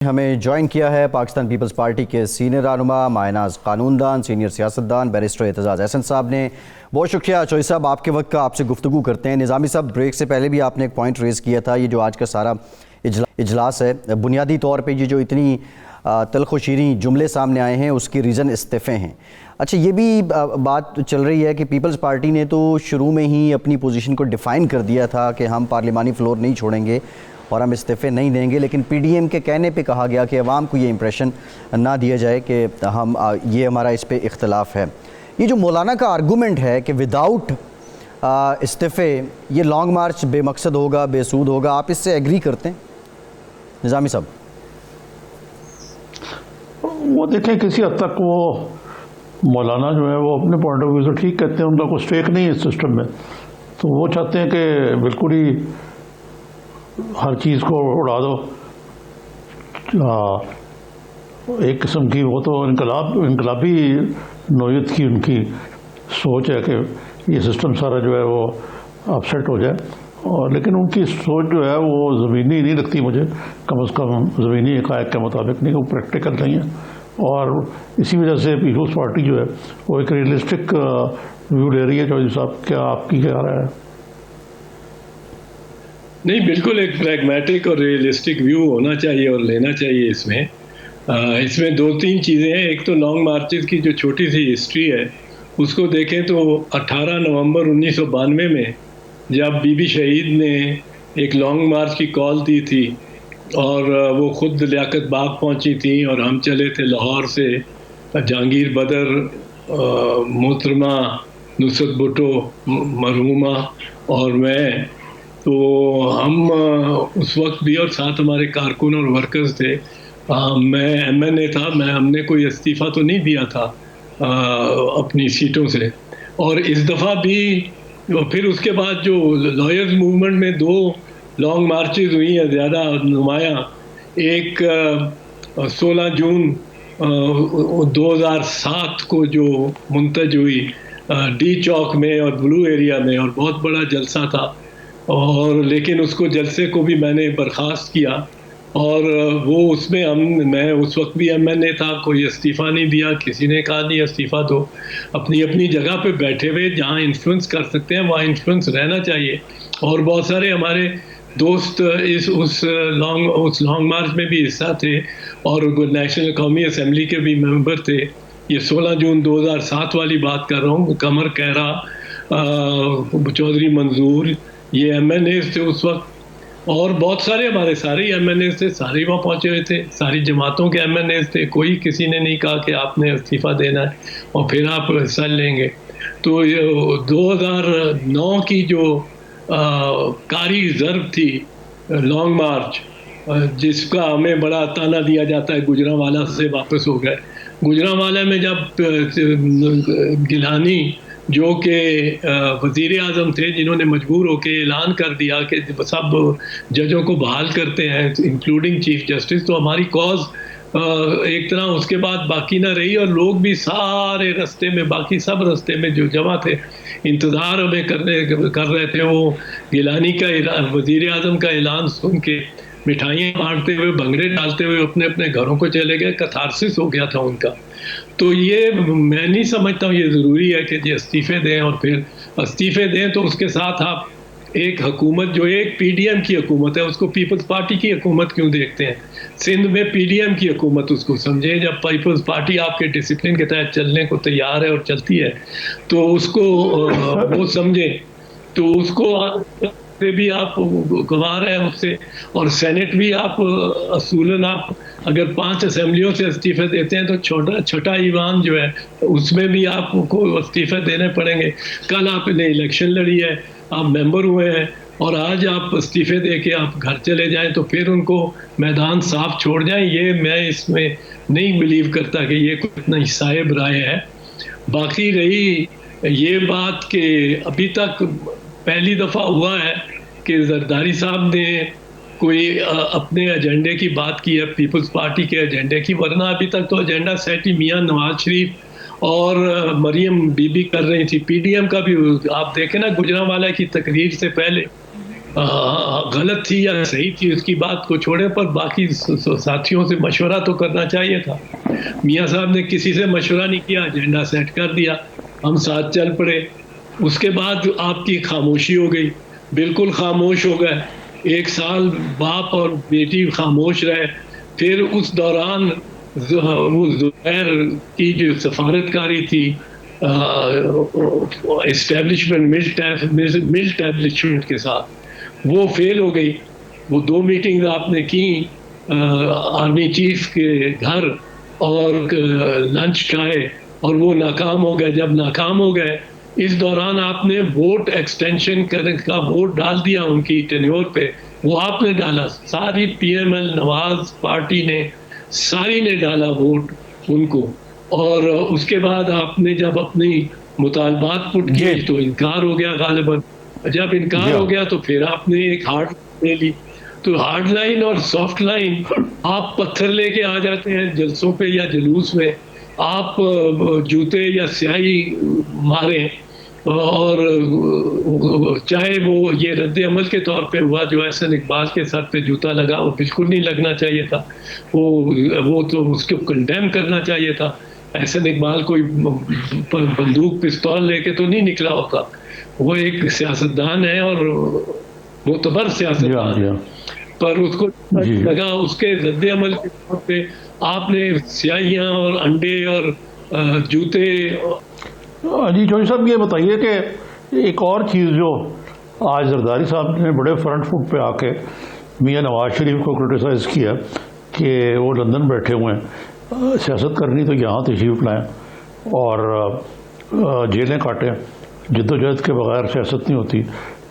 ہمیں جوائن کیا ہے پاکستان پیپلز پارٹی کے سینئر رہنما ماہناز قانون دان، سینئر سیاستدان بیرسٹر اعتزاز احسن صاحب نے۔ بہت شکریہ چوہدری صاحب، آپ کے وقت کا، آپ سے گفتگو کرتے ہیں۔ نظامی صاحب، بریک سے پہلے بھی آپ نے ایک پوائنٹ ریز کیا تھا، یہ جو آج کا سارا اجلاس ہے، بنیادی طور پہ یہ جو اتنی تلخ و شیریں جملے سامنے آئے ہیں، اس کی ریزن استعفے ہیں۔ اچھا، یہ بھی بات چل رہی ہے کہ پیپلز پارٹی نے تو شروع میں ہی اپنی پوزیشن کو ڈیفائن کر دیا تھا کہ ہم پارلیمانی فلور نہیں چھوڑیں گے اور ہم استعفے نہیں دیں گے، لیکن پی ڈی ایم کے کہنے پہ کہا گیا کہ عوام کو یہ امپریشن نہ دیا جائے کہ ہم یہ ہمارا اس پہ اختلاف ہے۔ یہ جو مولانا کا آرگومنٹ ہے کہ وداؤٹ استعفے یہ لانگ مارچ بے مقصد ہوگا، بے سود ہوگا، آپ اس سے ایگری کرتے ہیں نظامی صاحب؟ وہ دیکھیں کسی حد تک وہ مولانا جو ہے وہ اپنے پوائنٹ آف ویو سے ٹھیک کہتے ہیں، ان کا کوئی اسٹیک نہیں ہے اس سسٹم میں، تو وہ چاہتے ہیں کہ بالکل ہی ہر چیز کو اڑا دو۔ ایک قسم کی وہ تو انقلابی نوعیت کی ان کی سوچ ہے کہ یہ سسٹم سارا جو ہے وہ اپسیٹ ہو جائے، اور لیکن ان کی سوچ جو ہے وہ زمینی نہیں لگتی مجھے، کم از کم زمینی حقائق کے مطابق نہیں، وہ پریکٹیکل نہیں ہے، اور اسی وجہ سے پیپلز پارٹی جو ہے وہ ایک ریئلسٹک ویو لے رہی ہے۔ چوہدری صاحب، کیا آپ کی کیا رائے ہے؟ نہیں، بالکل ایک پریگمیٹک اور ریئلسٹک ویو ہونا چاہیے اور لینا چاہیے اس میں دو تین چیزیں ہیں۔ ایک تو لانگ مارچز کی جو چھوٹی سی ہسٹری ہے اس کو دیکھیں تو 18 نومبر 1992 میں جب بی بی شہید نے ایک لانگ مارچ کی کال دی تھی اور وہ خود لیاقت باغ پہنچی تھیں اور ہم چلے تھے لاہور سے، جہانگیر بدر، محترمہ نصرت بھٹو مرحومہ اور میں، تو ہم اس وقت بھی اور ساتھ ہمارے کارکن اور ورکرز تھے۔ میں ایم این اے تھا، ہم نے کوئی استعفیٰ تو نہیں دیا تھا اپنی سیٹوں سے۔ اور اس دفعہ بھی پھر اس کے بعد جو لائرز موومنٹ میں دو لانگ مارچز ہوئی ہیں زیادہ نمایاں، ایک 16 جون 2007 کو جو منتج ہوئی ڈی چوک میں اور بلو ایریا میں، اور بہت بڑا جلسہ تھا، اور لیکن اس کو جلسے کو بھی میں نے برخاست کیا، اور وہ اس میں میں اس وقت بھی ایم این اے تھا، کوئی استعفیٰ نہیں دیا، کسی نے کہا نہیں استعفیٰ دو، اپنی اپنی جگہ پہ بیٹھے ہوئے جہاں انفلوئنس کر سکتے ہیں وہاں انفلوئنس رہنا چاہیے۔ اور بہت سارے ہمارے دوست اس لانگ مارچ میں بھی حصہ تھے اور نیشنل قومی اسمبلی کے بھی ممبر تھے۔ یہ 16 جون 2007 والی بات کر رہا ہوں، قمر کہرا، چودھری منظور، یہ ایم این اے تھے اس وقت، اور بہت سارے ہمارے سارے ایم این اے تھے، سارے وہاں پہنچے ہوئے تھے، ساری جماعتوں کے ایم این اے تھے، کوئی کسی نے نہیں کہا کہ آپ نے استعفیٰ دینا ہے اور پھر آپ حصہ لیں گے۔ تو یہ 2009 کی جو کاری ضرب تھی لانگ مارچ، جس کا ہمیں بڑا تانا دیا جاتا ہے گجرانوالہ سے واپس ہو گئے۔ گجرانوالہ میں جب گیلانی جو کہ وزیر اعظم تھے، جنہوں نے مجبور ہو کے اعلان کر دیا کہ سب ججوں کو بحال کرتے ہیں انکلوڈنگ چیف جسٹس، تو ہماری کاز ایک طرح اس کے بعد باقی نہ رہی، اور لوگ بھی سارے رستے میں، باقی سب رستے میں جو جمع تھے انتظار ہمیں کر رہے تھے، وہ گیلانی کا وزیر اعظم کا اعلان سن کے مٹھائیاں بانٹتے ہوئے، بھنگڑے ڈالتے ہوئے اپنے اپنے گھروں کو چلے گئے۔ کتھارسس ہو گیا تھا ان کا۔ تو یہ میں نہیں سمجھتا ہوں یہ ضروری ہے کہ یہ استعفے دیں، اور پھر استعفے دیں تو اس کے ساتھ آپ ایک حکومت جو ایک پی ڈی ایم کی حکومت ہے اس کو پیپلز پارٹی کی حکومت کیوں دیکھتے ہیں؟ سندھ میں پی ڈی ایم کی حکومت اس کو سمجھیں۔ جب پیپلز پارٹی آپ کے ڈسپلن کے تحت چلنے کو تیار ہے اور چلتی ہے تو اس کو وہ سمجھیں، تو اس کو سے بھی آپ گوار ہیں اس سے، اور سینٹ بھی آپ اصولاً آپ اگر 5 اسمبلیوں سے استعفے دیتے ہیں تو چھٹا ایوان جو ہے اس میں بھی آپ کو استعفے دینے پڑیں گے۔ کل آپ نے الیکشن لڑی ہے، آپ ممبر ہوئے ہیں، اور آج آپ استعفے دے کے آپ گھر چلے جائیں تو پھر ان کو میدان صاف چھوڑ جائیں، یہ میں اس میں نہیں بلیو کرتا کہ یہ کوئی اتنا صائب رائے ہے۔ باقی رہی یہ بات کہ ابھی تک پہلی دفعہ ہوا ہے کہ زرداری صاحب نے کوئی اپنے ایجنڈے کی بات کی ہے، پیپلز پارٹی کے ایجنڈے کی، ورنہ ابھی تک تو ایجنڈا سیٹ ہی میاں نواز شریف اور مریم بی بی کر رہی تھی۔ پی ڈی ایم کا بھی آپ دیکھیں نا، گجرانوالہ کی تقریر سے پہلے غلط تھی یا صحیح تھی اس کی بات کو چھوڑے، پر باقی ساتھیوں سے مشورہ تو کرنا چاہیے تھا. میاں صاحب نے کسی سے مشورہ نہیں کیا، ایجنڈا سیٹ کر دیا، ہم ساتھ چل پڑے. اس کے بعد آپ کی خاموشی ہو گئی، بالکل خاموش ہو گئے. 1 سال باپ اور بیٹی خاموش رہے. پھر اس دوران وہ زبیر کی جو سفارتکاری تھی اسٹیبلشمنٹ مل اسٹیبلشمنٹ کے ساتھ، وہ فیل ہو گئی. وہ 2 میٹنگ آپ نے کی آرمی چیف کے گھر اور لنچ کھائے، اور وہ ناکام ہو گئے. جب ناکام ہو گئے، اس دوران آپ نے ووٹ ایکسٹینشن کا ووٹ ڈال دیا ان کی ٹینیور پہ. وہ آپ نے ڈالا، ساری پی ایم ایل نواز پارٹی نے ساری نے ڈالا ووٹ ان کو. اور اس کے بعد آپ نے جب اپنی مطالبات پٹ کیے تو انکار ہو گیا غالباً. جب انکار ہو گیا تو پھر آپ نے ایک ہارڈ لے لی. تو ہارڈ لائن اور سافٹ لائن، آپ پتھر لے کے آ جاتے ہیں جلسوں پہ یا جلوس میں، آپ جوتے یا سیاہی ماریں، اور چاہے وہ یہ رد عمل کے طور پہ ہوا جو احسن اقبال کے سر پہ جوتا لگا، وہ بالکل نہیں لگنا چاہیے تھا. وہ تو اس کو کنڈیم کرنا چاہیے تھا. احسن اقبال کوئی بندوق پستول لے کے تو نہیں نکلا ہوتا. وہ ایک سیاستدان ہے اور معتبر سیاستدان ہے، پر اس کو لگا اس کے رد عمل کے طور پہ آپ نے سیاہیاں اور انڈے اور جوتے. جی چودھری صاحب یہ بتائیے کہ ایک اور چیز جو آج زرداری صاحب نے بڑے فرنٹ فٹ پہ آ کے میاں نواز شریف کو کرٹیسائز کیا کہ وہ لندن بیٹھے ہوئے ہیں، سیاست کرنی تو یہاں تشریف لائیں اور جیلیں کاٹیں، جد و جہد کے بغیر سیاست نہیں ہوتی.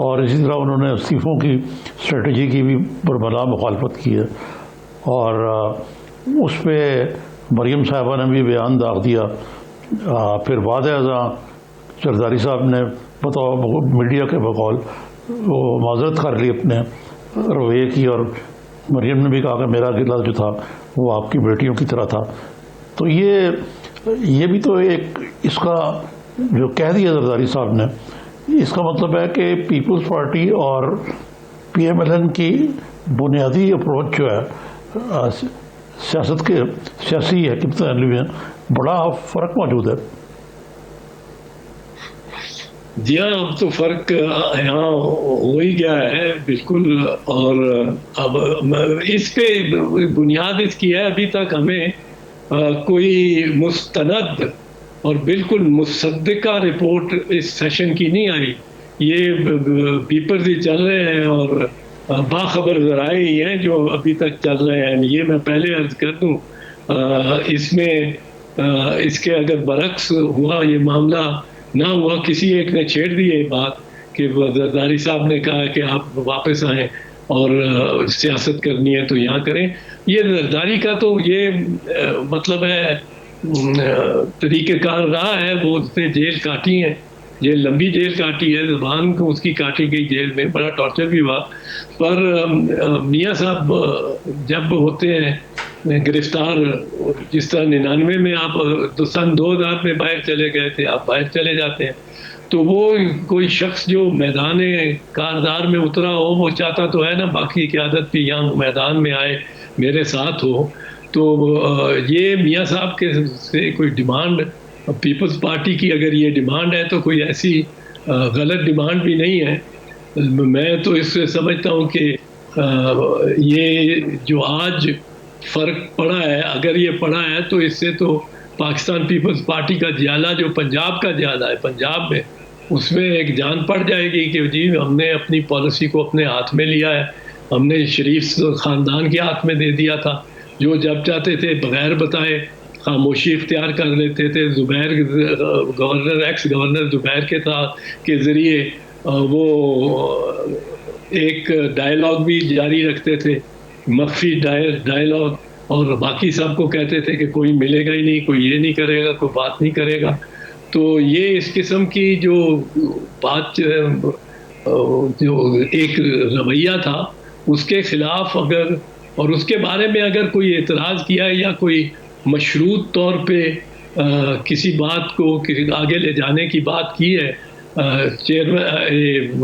اور اسی طرح انہوں نے استعفوں کی اسٹریٹجی کی بھی برملا مخالفت کی ہے. اور اس پہ مریم صاحبہ نے بھی بیان داغ دیا. پھر بعد ازاں زرداری صاحب نے میڈیا کے بقول وہ معذرت کر لی اپنے رویے کی، اور مریم نے بھی کہا کہ میرا گلہ جو تھا وہ آپ کی بیٹیوں کی طرح تھا. تو یہ بھی تو ایک اس کا جو کہہ دیا زرداری صاحب نے، اس کا مطلب ہے کہ پیپلز پارٹی اور پی ایم ایل این کی بنیادی اپروچ جو ہے سیاست کے سیاسی حکمت عملی میں بڑا فرق موجود ہے. جی ہاں، اب تو فرق یہاں ہو ہی گیا ہے بالکل. اور اب اس پہ بنیاد اس کی ہے، ابھی تک ہمیں کوئی مستند اور بالکل مصدقہ رپورٹ اس سیشن کی نہیں آئی. یہ پیپرز ہی چل رہے ہیں اور باخبر ذرائع ہی ہیں جو ابھی تک چل رہے ہیں. یہ میں پہلے عرض کر دوں، اس میں اس کے اگر برعکس ہوا یہ معاملہ نہ ہوا، کسی ایک نے چھیڑ دی یہ بات کہ زرداری صاحب نے کہا کہ آپ واپس آئیں اور سیاست کرنی ہے تو یہاں کریں. یہ زرداری کا تو یہ مطلب ہے طریقہ کار رہا ہے. وہ اس نے جیل کاٹی ہے، یہ لمبی جیل کاٹی ہے، زبان کو اس کی کاٹی گئی جیل میں، بڑا ٹارچر بھی ہوا. پر میاں صاحب جب ہوتے ہیں گرفتار، جس طرح 99 میں آپ سن 2000 میں باہر چلے گئے تھے، آپ باہر چلے جاتے ہیں، تو وہ کوئی شخص جو میدان کاردار میں اترا ہو، وہ چاہتا تو ہے نا باقی قیادت بھی یہاں میدان میں آئے، میرے ساتھ ہو. تو یہ میاں صاحب کے سے کوئی ڈیمانڈ پیپلز پارٹی کی اگر یہ ڈیمانڈ ہے تو کوئی ایسی غلط ڈیمانڈ بھی نہیں ہے. میں تو اس سے سمجھتا ہوں کہ یہ جو آج فرق پڑا ہے، اگر یہ پڑا ہے تو اس سے تو پاکستان پیپلز پارٹی کا جیالہ جو پنجاب کا جیالہ ہے، پنجاب میں، اس میں ایک جان پڑ جائے گی کہ جی ہم نے اپنی پالیسی کو اپنے ہاتھ میں لیا ہے. ہم نے شریف خاندان کے ہاتھ میں دے دیا تھا، جو جب چاہتے تھے بغیر بتائے خاموشی اختیار کر لیتے تھے. زبیر گورنر، ایکس گورنر زبیر کے ذریعے وہ ایک ڈائلاگ بھی جاری رکھتے تھے، مخفی ڈائلاگ، اور باقی سب کو کہتے تھے کہ کوئی ملے گا ہی نہیں، کوئی یہ نہیں کرے گا، کوئی بات نہیں کرے گا. تو یہ اس قسم کی جو بات جو ایک رویہ تھا اس کے خلاف اگر، اور اس کے بارے میں اگر کوئی اعتراض کیا ہے یا کوئی مشروط طور پہ کسی بات کو آگے لے جانے کی بات کی ہے چیئرمین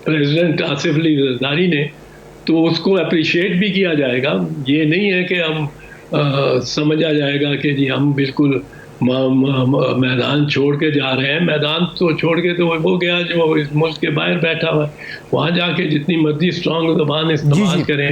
پریزیڈنٹ آصف علی زرداری نے، تو اس کو اپریشیٹ بھی کیا جائے گا. یہ نہیں ہے کہ ہم سمجھا جائے گا کہ جی ہم بالکل میدان چھوڑ کے جا رہے ہیں. میدان تو چھوڑ کے تو وہ گیا جو اس ملک کے باہر بیٹھا ہوا ہے، وہاں جا کے جتنی مرضی اسٹرانگ زبان استعمال کریں.